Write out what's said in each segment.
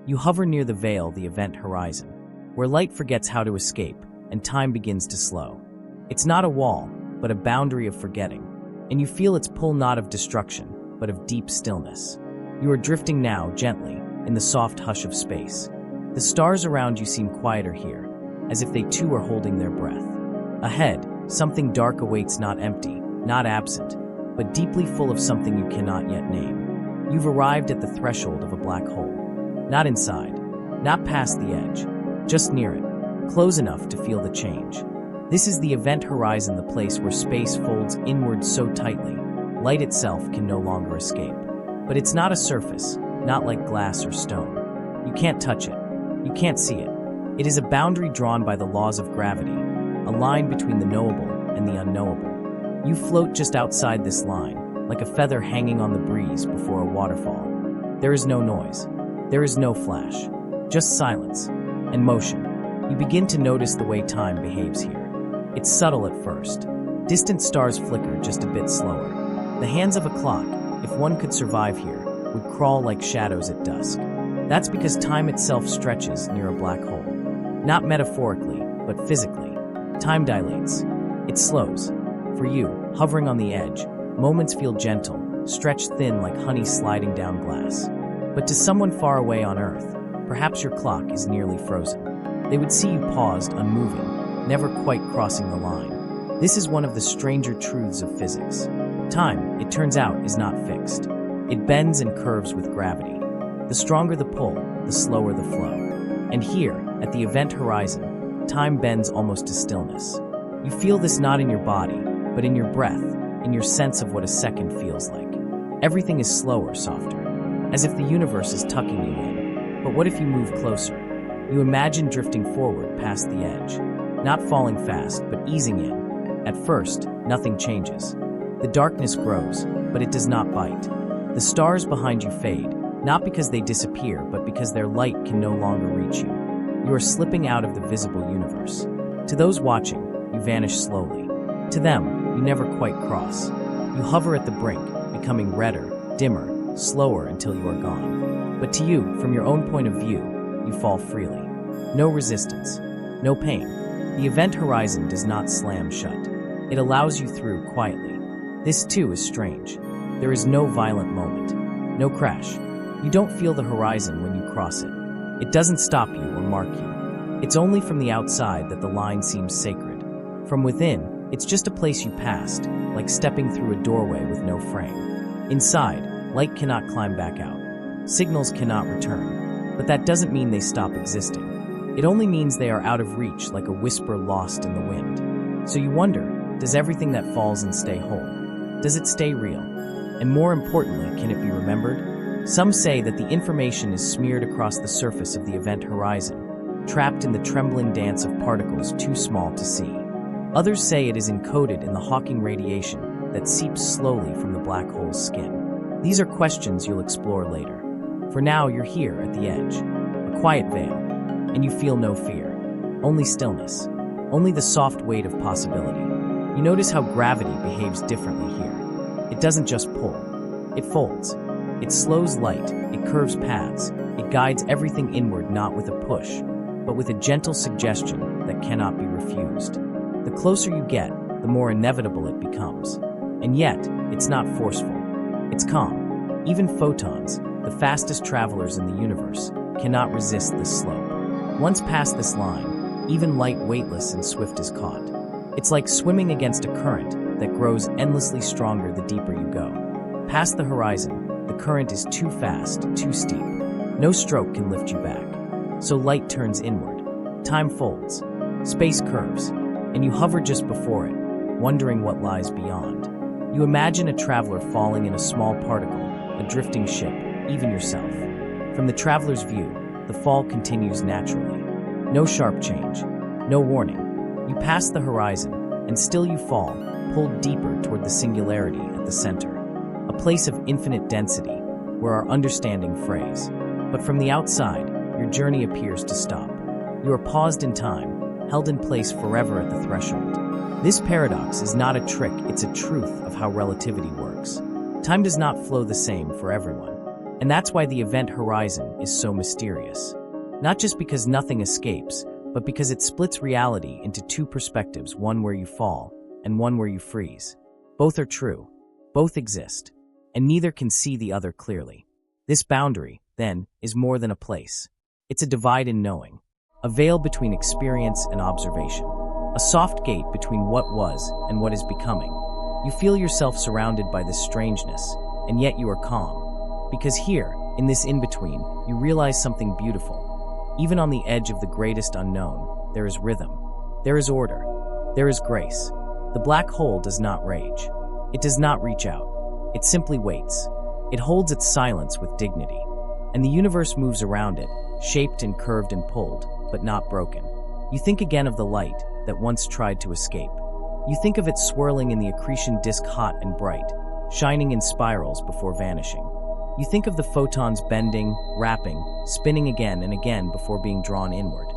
You hover near the veil, the event horizon, where light forgets how to escape and time begins to slow. It's not a wall, but a boundary of forgetting, and you feel its pull not of destruction, but of deep stillness. You are drifting now, gently, in the soft hush of space. The stars around you seem quieter here, as if they too are holding their breath. Ahead, something dark awaits, not empty, not absent, but deeply full of something you cannot yet name. You've arrived at the threshold of a black hole. Not inside, not past the edge, just near it, close enough to feel the change. This is the event horizon, the place where space folds inward so tightly, light itself can no longer escape. But it's not a surface, not like glass or stone. You can't touch it. You can't see it. It is a boundary drawn by the laws of gravity, a line between the knowable and the unknowable. You float just outside this line, like a feather hanging on the breeze before a waterfall. There is no noise. There is no flash. Just silence and motion. You begin to notice the way time behaves here. It's subtle at first. Distant stars flicker just a bit slower. The hands of a clock, if one could survive here, would crawl like shadows at dusk. That's because time itself stretches near a black hole. Not metaphorically, but physically. Time dilates. It slows. For you, hovering on the edge, moments feel gentle, stretched thin like honey sliding down glass. But to someone far away on Earth, perhaps your clock is nearly frozen. They would see you paused, unmoving, never quite crossing the line. This is one of the stranger truths of physics. Time, it turns out, is not fixed. It bends and curves with gravity. The stronger the pull, the slower the flow. And here, at the event horizon, time bends almost to stillness. You feel this not in your body, but in your breath, in your sense of what a second feels like. Everything is slower, softer, as if the universe is tucking you in. But what if you move closer? You imagine drifting forward past the edge, not falling fast, but easing in. At first, nothing changes. The darkness grows, but it does not bite. The stars behind you fade, not because they disappear, but because their light can no longer reach you. You are slipping out of the visible universe. To those watching, you vanish slowly. To them, you never quite cross. You hover at the brink, becoming redder, dimmer, slower until you are gone. But to you, from your own point of view, you fall freely. No resistance, no pain. The event horizon does not slam shut. It allows you through quietly. This too is strange. There is no violent moment, no crash. You don't feel the horizon when you cross it. It doesn't stop you or mark you. It's only from the outside that the line seems sacred. From within, it's just a place you passed, like stepping through a doorway with no frame. Inside, light cannot climb back out. Signals cannot return. But that doesn't mean they stop existing. It only means they are out of reach, like a whisper lost in the wind. So you wonder, does everything that falls and stay whole? Does it stay real? And more importantly, can it be remembered? Some say that the information is smeared across the surface of the event horizon, trapped in the trembling dance of particles too small to see. Others say it is encoded in the Hawking radiation that seeps slowly from the black hole's skin. These are questions you'll explore later. For now, you're here at the edge, a quiet veil, and you feel no fear, only stillness, only the soft weight of possibility. You notice how gravity behaves differently here. It doesn't just pull, it folds. It slows light, it curves paths, it guides everything inward, not with a push, but with a gentle suggestion that cannot be refused. The closer you get, the more inevitable it becomes. And yet, it's not forceful. It's calm. Even photons, the fastest travelers in the universe, cannot resist this slope. Once past this line, even light, weightless and swift, is caught. It's like swimming against a current that grows endlessly stronger the deeper you go. Past the horizon, the current is too fast, too steep. No stroke can lift you back. So light turns inward. Time folds. Space curves. And you hover just before it, wondering what lies beyond. You imagine a traveler falling in a small particle, a drifting ship, even yourself. From the traveler's view, the fall continues naturally. No sharp change, no warning. You pass the horizon, and still you fall, pulled deeper toward the singularity at the center. A place of infinite density, where our understanding frays. But from the outside, your journey appears to stop. You are paused in time, held in place forever at the threshold. This paradox is not a trick, it's a truth of how relativity works. Time does not flow the same for everyone. And that's why the event horizon is so mysterious. Not just because nothing escapes, but because it splits reality into two perspectives, one where you fall and one where you freeze. Both are true, both exist, and neither can see the other clearly. This boundary, then, is more than a place. It's a divide in knowing, a veil between experience and observation, a soft gate between what was and what is becoming. You feel yourself surrounded by this strangeness, and yet you are calm. Because here, in this in-between, you realize something beautiful. Even on the edge of the greatest unknown, there is rhythm, there is order, there is grace. The black hole does not rage. It does not reach out. It simply waits. It holds its silence with dignity. And the universe moves around it, shaped and curved and pulled, but not broken. You think again of the light that once tried to escape. You think of it swirling in the accretion disk, hot and bright, shining in spirals before vanishing. You think of the photons bending, wrapping, spinning again and again before being drawn inward.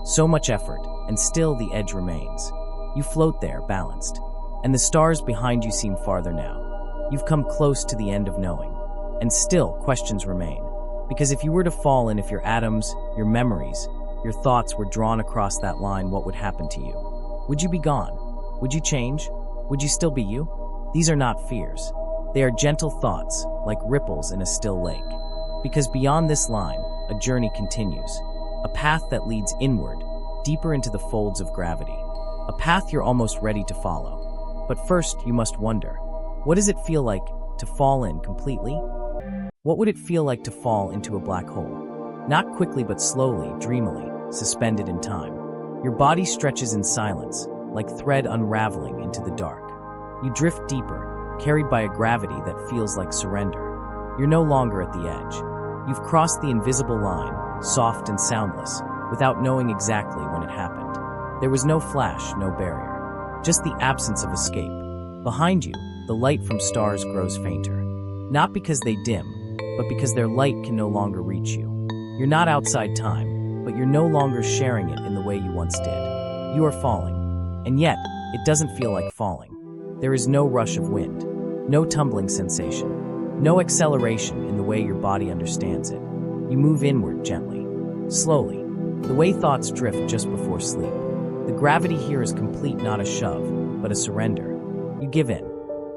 So much effort, and still the edge remains. You float there, balanced. And the stars behind you seem farther now. You've come close to the end of knowing. And still, questions remain. Because if you were to fall and if your atoms, your memories, your thoughts were drawn across that line, what would happen to you? Would you be gone? Would you change? Would you still be you? These are not fears. They are gentle thoughts, like ripples in a still lake. Because beyond this line, a journey continues. A path that leads inward, deeper into the folds of gravity. A path you're almost ready to follow. But first, you must wonder, what does it feel like to fall in completely? What would it feel like to fall into a black hole? Not quickly but slowly, dreamily, suspended in time. Your body stretches in silence, like thread unraveling into the dark. You drift deeper, carried by a gravity that feels like surrender. You're no longer at the edge. You've crossed the invisible line, soft and soundless, without knowing exactly when it happened. There was no flash, no barrier. Just the absence of escape. Behind you, the light from stars grows fainter. Not because they dim, but because their light can no longer reach you. You're not outside time, but you're no longer sharing it in the way you once did. You are falling. And yet, it doesn't feel like falling. There is no rush of wind, no tumbling sensation, no acceleration in the way your body understands it. You move inward gently, slowly, the way thoughts drift just before sleep. The gravity here is complete, not a shove, but a surrender. You give in,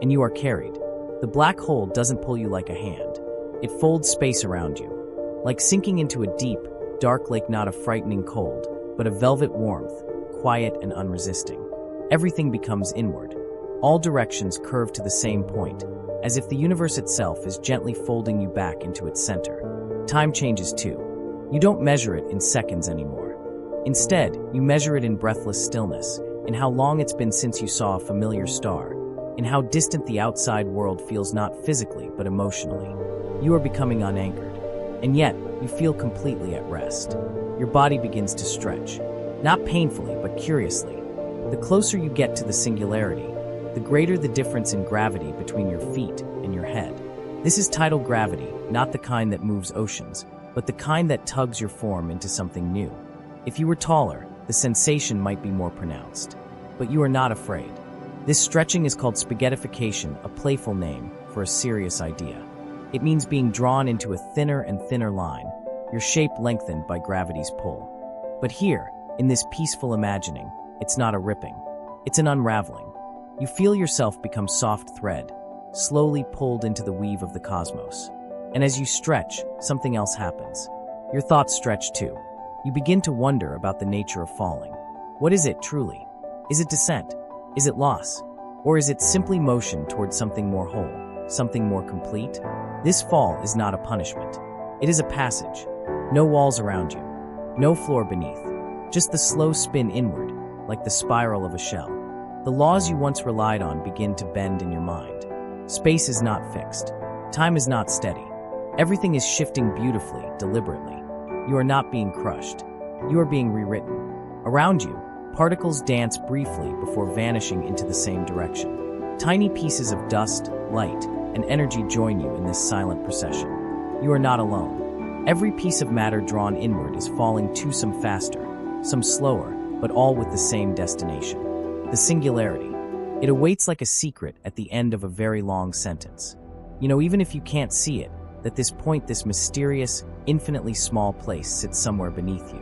and you are carried. The black hole doesn't pull you like a hand. It folds space around you, like sinking into a deep, dark lake, not a frightening cold, but a velvet warmth, quiet and unresisting. Everything becomes inward. All directions curve to the same point, as if the universe itself is gently folding you back into its center. Time changes too. You don't measure it in seconds anymore. Instead, you measure it in breathless stillness, in how long it's been since you saw a familiar star, in how distant the outside world feels, not physically but emotionally. You are becoming unanchored, and yet you feel completely at rest. Your body begins to stretch, not painfully but curiously. The closer you get to the singularity, the greater the difference in gravity between your feet and your head. This is tidal gravity, not the kind that moves oceans, but the kind that tugs your form into something new. If you were taller, the sensation might be more pronounced. But you are not afraid. This stretching is called spaghettification, a playful name for a serious idea. It means being drawn into a thinner and thinner line, your shape lengthened by gravity's pull. But here, in this peaceful imagining, it's not a ripping, it's an unraveling. You feel yourself become soft thread, slowly pulled into the weave of the cosmos. And as you stretch, something else happens. Your thoughts stretch too. You begin to wonder about the nature of falling. What is it truly? Is it descent? Is it loss? Or is it simply motion towards something more whole, something more complete? This fall is not a punishment. It is a passage. No walls around you, no floor beneath, just the slow spin inward, like the spiral of a shell. The laws you once relied on begin to bend in your mind. Space is not fixed. Time is not steady. Everything is shifting beautifully, deliberately. You are not being crushed. You are being rewritten. Around you, particles dance briefly before vanishing into the same direction. Tiny pieces of dust, light, and energy join you in this silent procession. You are not alone. Every piece of matter drawn inward is falling too, some faster, some slower, but all with the same destination. The singularity. It awaits like a secret at the end of a very long sentence. You know, even if you can't see it, that this mysterious, infinitely small place sits somewhere beneath you.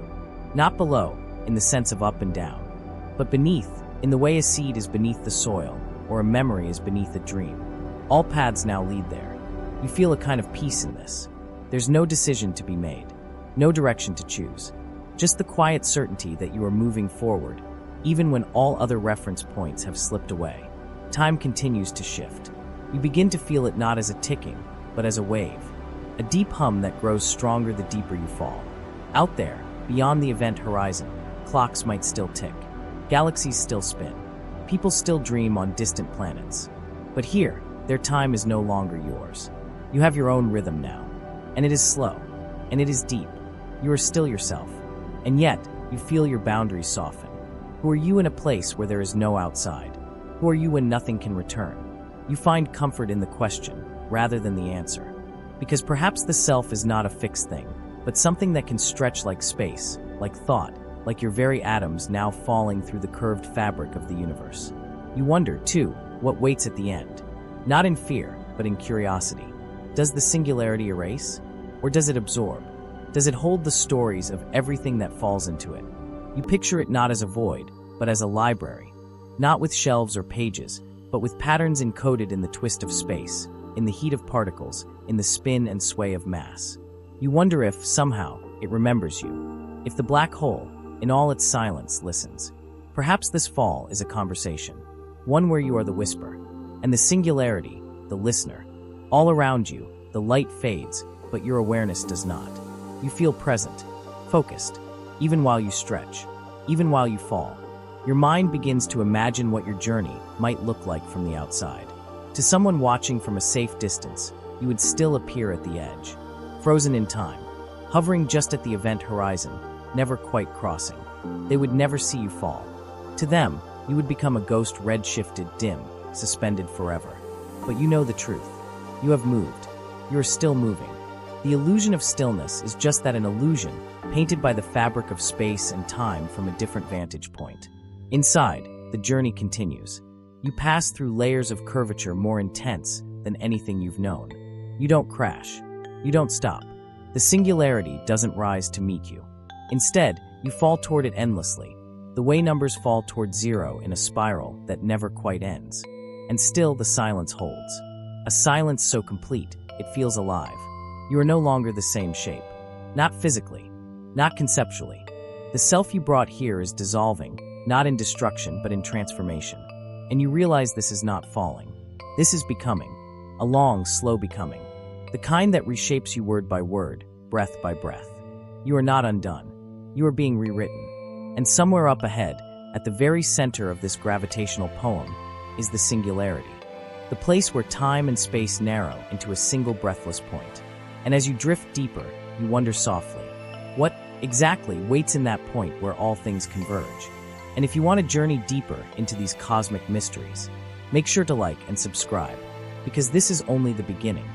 Not below, in the sense of up and down, but beneath, in the way a seed is beneath the soil, or a memory is beneath a dream. All paths now lead there. You feel a kind of peace in this. There's no decision to be made, no direction to choose, just the quiet certainty that you are moving forward, even when all other reference points have slipped away. Time continues to shift. You begin to feel it not as a ticking, but as a wave, a deep hum that grows stronger the deeper you fall. Out there, beyond the event horizon, clocks might still tick, galaxies still spin, people still dream on distant planets. But here, their time is no longer yours. You have your own rhythm now, and it is slow, and it is deep. You are still yourself, and yet you feel your boundaries soften. Who are you in a place where there is no outside? Who are you when nothing can return? You find comfort in the question, rather than the answer. Because perhaps the self is not a fixed thing, but something that can stretch like space, like thought, like your very atoms now falling through the curved fabric of the universe. You wonder, too, what waits at the end. Not in fear, but in curiosity. Does the singularity erase? Or does it absorb? Does it hold the stories of everything that falls into it? You picture it not as a void, but as a library. Not with shelves or pages, but with patterns encoded in the twist of space, in the heat of particles, in the spin and sway of mass. You wonder if, somehow, it remembers you. If the black hole, in all its silence, listens. Perhaps this fall is a conversation, one where you are the whisper, and the singularity, the listener. All around you, the light fades, but your awareness does not. You feel present, focused, even while you stretch, even while you fall. Your mind begins to imagine what your journey might look like from the outside. To someone watching from a safe distance, you would still appear at the edge, frozen in time, hovering just at the event horizon, never quite crossing. They would never see you fall. To them, you would become a ghost red-shifted, dim, suspended forever. But you know the truth. You have moved. You are still moving. The illusion of stillness is just that, an illusion, painted by the fabric of space and time from a different vantage point. Inside, the journey continues. You pass through layers of curvature more intense than anything you've known. You don't crash. You don't stop. The singularity doesn't rise to meet you. Instead, you fall toward it endlessly, the way numbers fall toward zero in a spiral that never quite ends. And still the silence holds. A silence so complete, it feels alive. You are no longer the same shape. Not physically, not conceptually. The self you brought here is dissolving, not in destruction, but in transformation. And you realize this is not falling. This is becoming. A long, slow becoming. The kind that reshapes you word by word, breath by breath. You are not undone. You are being rewritten. And somewhere up ahead, at the very center of this gravitational poem, is the singularity. The place where time and space narrow into a single breathless point. And as you drift deeper, you wonder softly, what exactly waits in that point where all things converge? And if you want to journey deeper into these cosmic mysteries, make sure to like and subscribe, because this is only the beginning.